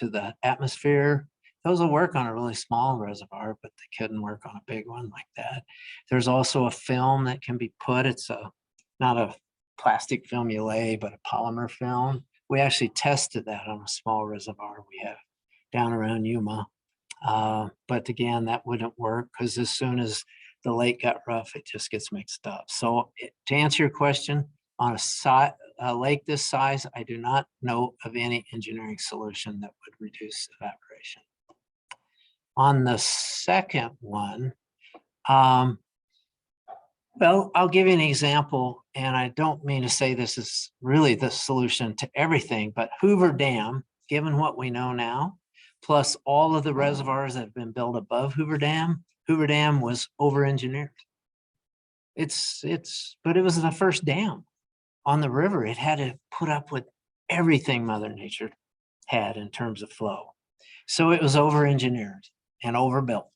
Speaker 2: the atmosphere. Those will work on a really small reservoir, but they couldn't work on a big one like that. There's also a film that can be put. It's not a plastic film you lay, but a polymer film. We actually tested that on a small reservoir we have down around Yuma. But again, that wouldn't work because as soon as the lake got rough, it just gets mixed up. So to answer your question, on a lake this size, I do not know of any engineering solution that would reduce evaporation. On the second one, Well, I'll give you an example, and I don't mean to say this is really the solution to everything, but Hoover Dam, given what we know now, plus all of the reservoirs that have been built above Hoover Dam was over-engineered. But it was the first dam on the river. It had to put up with everything Mother Nature had in terms of flow. So it was over-engineered and overbuilt.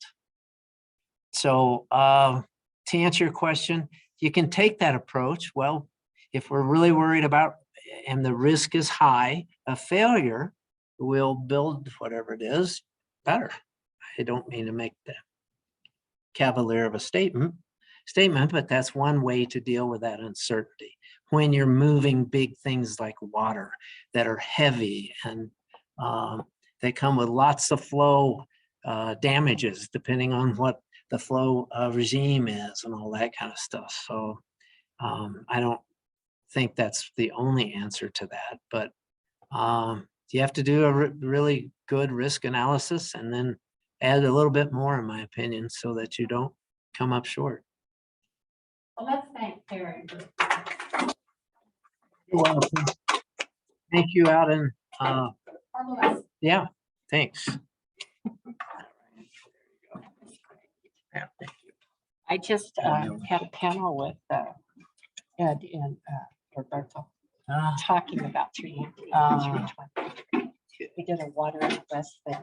Speaker 2: So to answer your question, you can take that approach. Well, if we're really worried about, and the risk is high of failure, we'll build whatever it is better. I don't mean to make that cavalier of a statement, but that's one way to deal with that uncertainty. When you're moving big things like water that are heavy and they come with lots of flow damages, depending on what the flow regime is and all that kind of stuff. So I don't think that's the only answer to that, but you have to do a really good risk analysis and then add a little bit more, in my opinion, so that you don't come up short.
Speaker 1: Well, let's thank Karen.
Speaker 2: You're welcome. Thank you, out in, yeah, thanks. Yeah, thank you.
Speaker 1: I just had a panel with Ed and Roberto talking about 300. We did a water and west thing.